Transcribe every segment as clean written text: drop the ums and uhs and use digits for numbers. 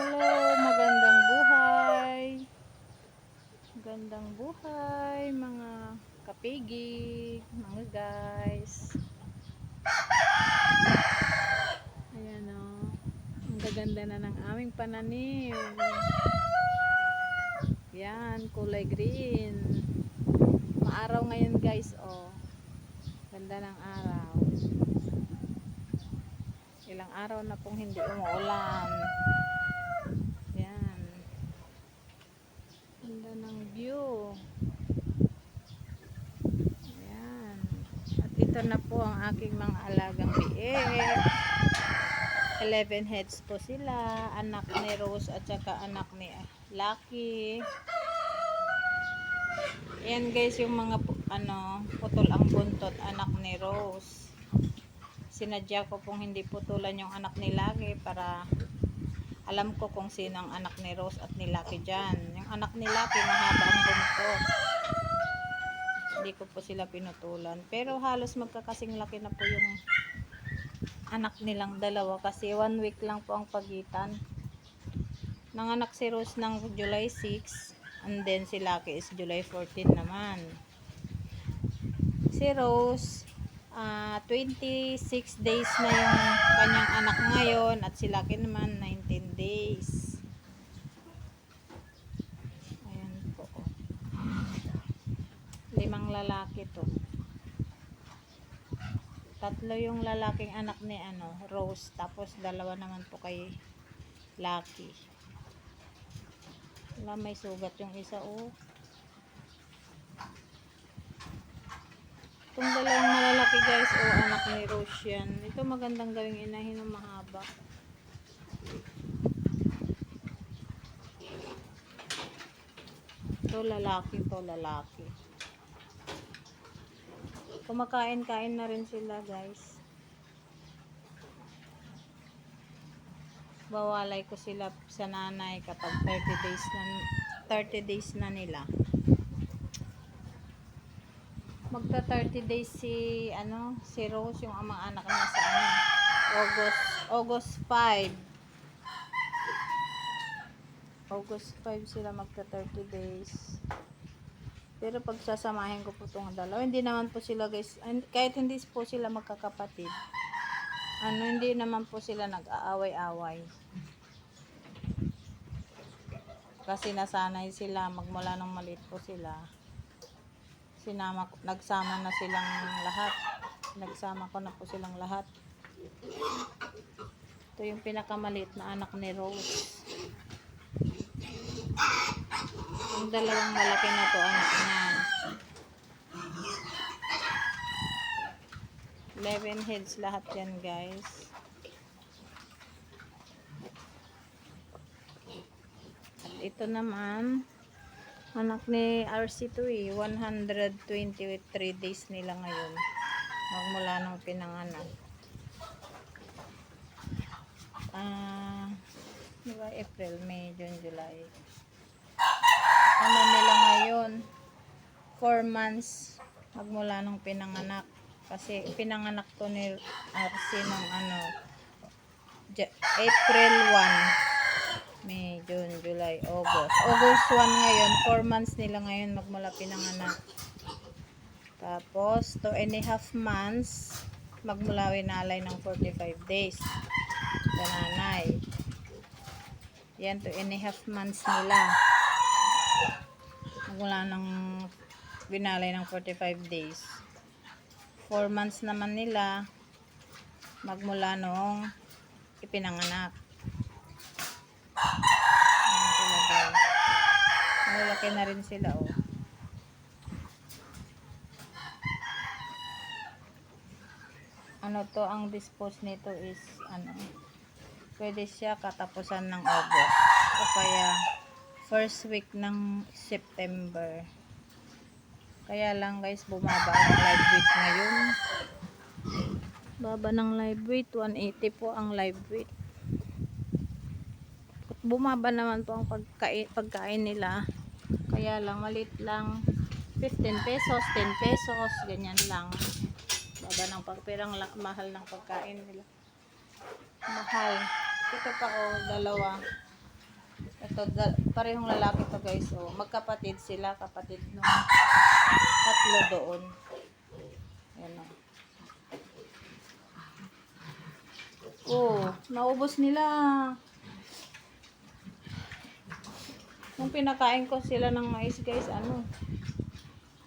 Hello, magandang buhay. Magandang buhay mga kapigig, mga guys. Ayan o. Ang gaganda na ng aming pananim. Yan, kulay green. Maaraw ngayon guys o. Ganda ng araw. Ilang araw na pong hindi umuulan. Yan. Ganda ng view. Ayan. At ito na po ang aking mga alagang biik. 11 heads po sila. Anak ni Rose at saka anak ni Lucky. Ayan guys yung mga putol ang buntot anak ni Rose. Sinadya ko pong hindi putulan yung anak ni Lucky para alam ko kung sino ang anak ni Rose at ni Lucky dyan. Yung anak ni Lucky mahaba ang buntot. Hindi ko po sila pinutulan. Pero halos magkakasing laki na po yung anak nilang dalawa kasi 1 week lang po ang pagitan. Nanganak si Rose ng July 6 and then si Lucky is July 14 naman. Si Rose 26 days na yung kanyang anak ngayon at si Lucky naman 19 days. Ayan po. 5 lalaki to. 3 yung lalaking anak ni Rose, tapos 2 naman po kay Lucky. Wala, may sugat yung isa Itong 2 malalaki guys anak ni Rose yan. Ito magandang gawing inahin ng mahaba. Ito lalaki. Kumakain-kain na rin sila guys. Bawalay ko sila sa nanay kapag 30 days na nila. Magta 30 days si Rose, yung mga anak niya sa August 5. August 5 sila magta 30 days. Pero pag sasamahin ko po itong 2, hindi naman po sila guys, kahit hindi po sila magkakapatid, hindi naman po sila nag-aaway-away. Kasi nasanay sila magmula nung maliit po sila. Nagsama na silang lahat. Nagsama ko na po silang lahat. Ito yung pinakamaliit na anak ni Rose. Yung 2 malaki na to anak niya. 11 heads lahat yan guys. At ito naman anak ni RC2 123 days nila ngayon magmula nung pinanganak. Diba, April, May, June, July. Nila ngayon 4 months magmula nung pinanganak. Kasi pinanganak to ni RC ng April 1, May, June, July, August. August 1 ngayon, 4 months nila ngayon magmula pinanganak. Tapos 2.5 months magmula winalay ng 45 days sa nanay. Yan, 2.5 months nila magmula ng winalay ng 45 days. 4 months naman nila magmula noong ipinanganak. Malaki na rin sila to ang dispose nito is pwede siya katapusan ng August o kaya first week ng September. Kaya lang guys, bumaba ang live weight ngayon. Baba ng live weight, 180 po ang live weight. Bumaba naman po ang pagkain nila. Kaya lang, maliit lang. 15 pesos, 10 pesos, ganyan lang. Baba ng pagpirang mahal ng pagkain nila. Mahal. Ito pa 2. Ito, parehong lalaki to guys. Oh, magkapatid sila, kapatid nung tatlo doon. Ayan o. Oh, naubos nila. Nung pinakain ko sila ng mais guys, ano,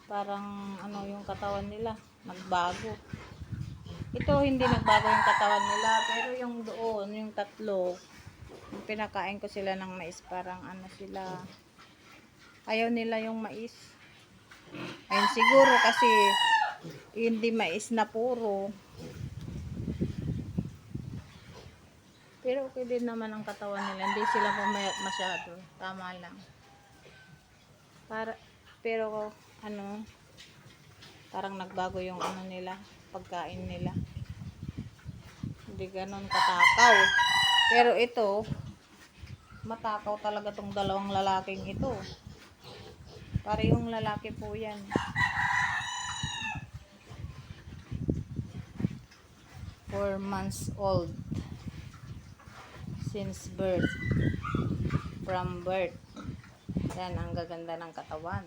parang ano yung katawan nila, nagbago. Ito hindi nagbago yung katawan nila, pero yung doon, yung tatlo, yung pinakain ko sila ng mais, parang ano sila, ayaw nila yung mais. Ayun siguro kasi hindi mais na puro. Pero okay din naman ang katawan nila, hindi sila pumayat masyado, tama lang. Pero ano, parang nagbago yung ano nila, pagkain nila. Hindi ganon katakaw. Pero ito, matakaw talaga tong dalawang lalaking ito. Parehong lalaki po yan. Four months old. Since birth. From birth. Yan, ang gaganda ng katawan.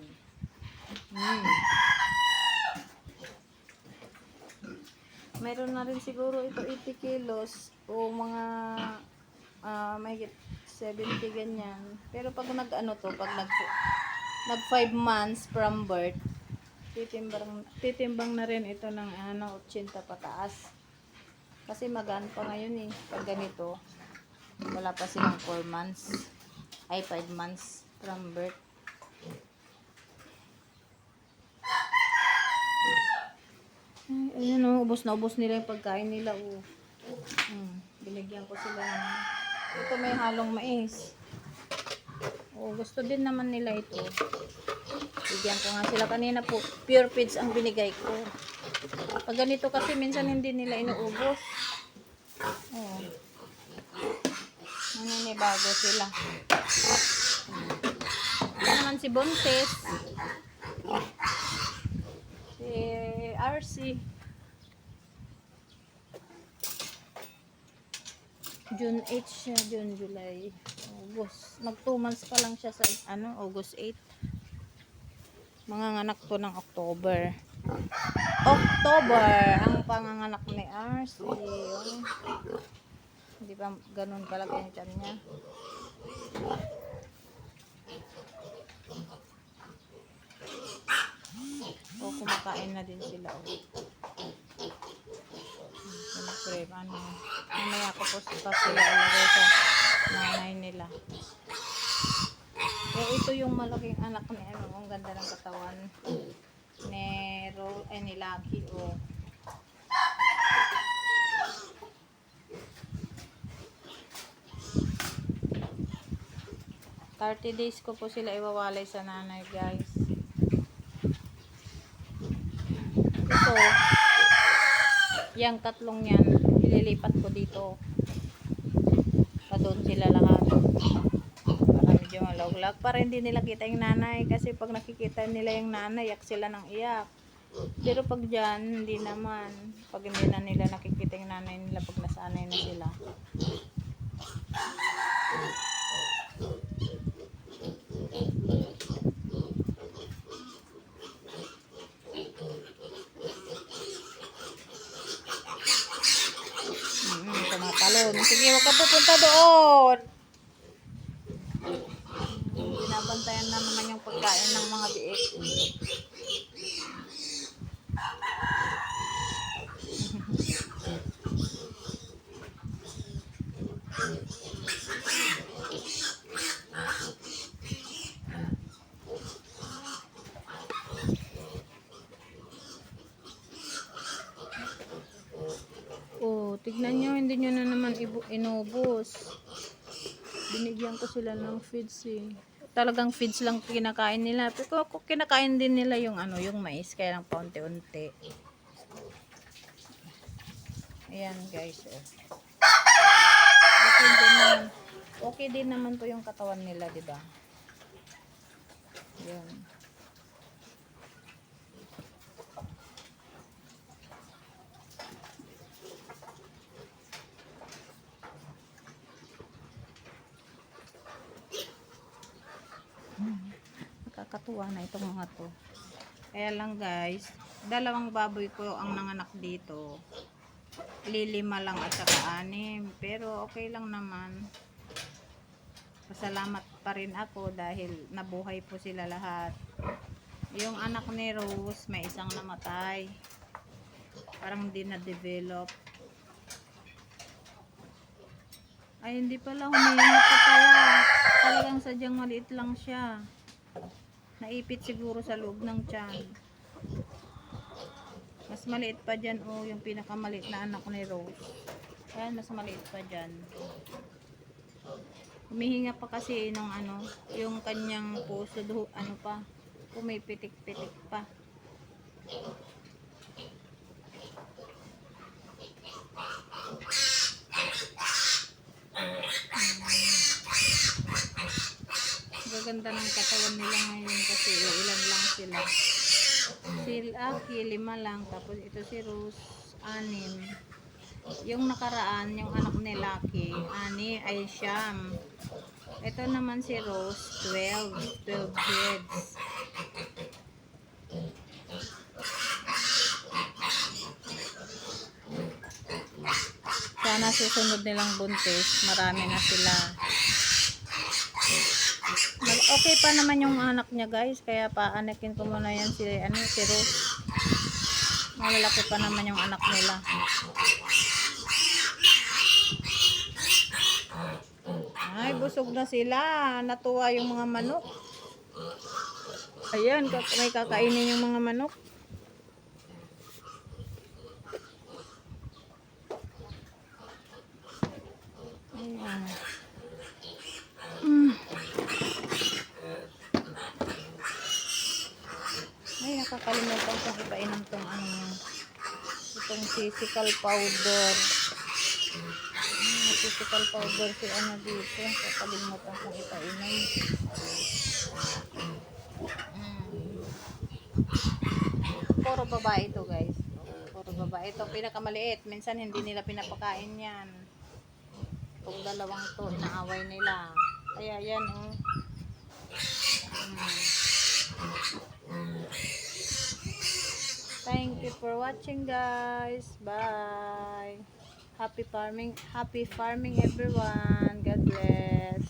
Meron na rin siguro ito 80 kilos o mga mahigit 70 ganyan. Pero pag nag-ano to, pag nag 5 months from birth, titimbang na rin ito ng 80 pataas. Kasi magaan pa ngayon eh. Pag ganito, wala pa silang 4 months. Ay, 5 months from birth. Ay, ayan o, ubos na ubos nila yung pagkain nila. Binigyan ko sila ng... Ito may halong mais. Gusto din naman nila ito. Bigyan ko nga sila kanina po. Pure feeds ang binigay ko. Pag ganito kasi minsan hindi nila inuubos. Naninibago sila. Ito naman si Bontes. Si RC. June 8 siya. June, July, August. Mag 2 months pa lang siya sa August 8. Manganganak to ng October. Ang panganganak ni RC. Hindi pa ganun kalaki yung tiyan niya. Kumakain na din sila. Siyempre, mamaya ko po pa sila ilagay sa nanay nila. Ito yung malaking anak ni ang ganda ng katawan ni Lucky. 30 days ko po sila iwawalay sa nanay guys. Ito, yung tatlong yan, ililipat ko dito. Doon sila lahat. Para medyo malawlag. Para hindi nila kita yung nanay. Kasi pag nakikita nila yung nanay, iyak sila ng iyak. Pero pag dyan, hindi naman. Pag hindi na nila nakikita yung nanay nila, pag nasanay na sila. Tumatalon. Sige, huwag ka pupunta doon. Binabantayan na naman yung pagkain ng mga biik. Tignan nyo, hindi nyo na naman inubos. Binigyan ko sila ng feeds eh. Talagang feeds lang kinakain nila. Pero kinakain din nila yung yung mais, kaya lang paunti-unti. Ayan guys. Okay din naman po yung katawan nila, di ba? Ayan. nakakatuwa na itong mga to. Kaya lang guys, dalawang baboy ko ang nanganak dito. Lilima lang at saka 6. Pero okay lang naman. Pasalamat pa rin ako dahil nabuhay po sila lahat. Yung anak ni Rose, may isang namatay. Parang hindi na-develop. Ay, hindi pala. Humihinga pa pala. Talagang sadyang maliit lang siya. Naipit siguro sa loob ng tiyan. Mas maliit pa dyan, oh, yung pinakamaliit na anak ni Rose. Ayan, mas maliit pa dyan. Humihinga pa kasi nung ano, yung kanyang puso, ano pa, pumipitik-pitik pa. Gaganda ng katawan nila ngayon kasi ilan lang sila. Si Aki, 5 lang. Tapos ito si Rose, 6. Yung nakaraan, yung anak ni Lucky, 9. Ito naman si Rose, 12 heads. Sana susunod nilang buntis, marami na sila. Okay pa naman yung anak niya guys, kaya paanakin ko muna yan si Rose. Malalaki pa naman yung anak nila. Ay, busog na sila. Natuwa yung mga manok. Ayan, may kakainin yung mga manok. Ayan. Ay, nakakalimutan kong ipainom tong itong physical powder. Physical powder si dito. Nakakalimutan kong ipainom. Puro babae ito guys. Puro babae ito. Pinakamaliit. Minsan hindi nila pinapakain yan. Itong dalawang to, inaaway nila. Kaya yan, oh. Thank you for watching guys. Bye. Happy farming everyone. God bless.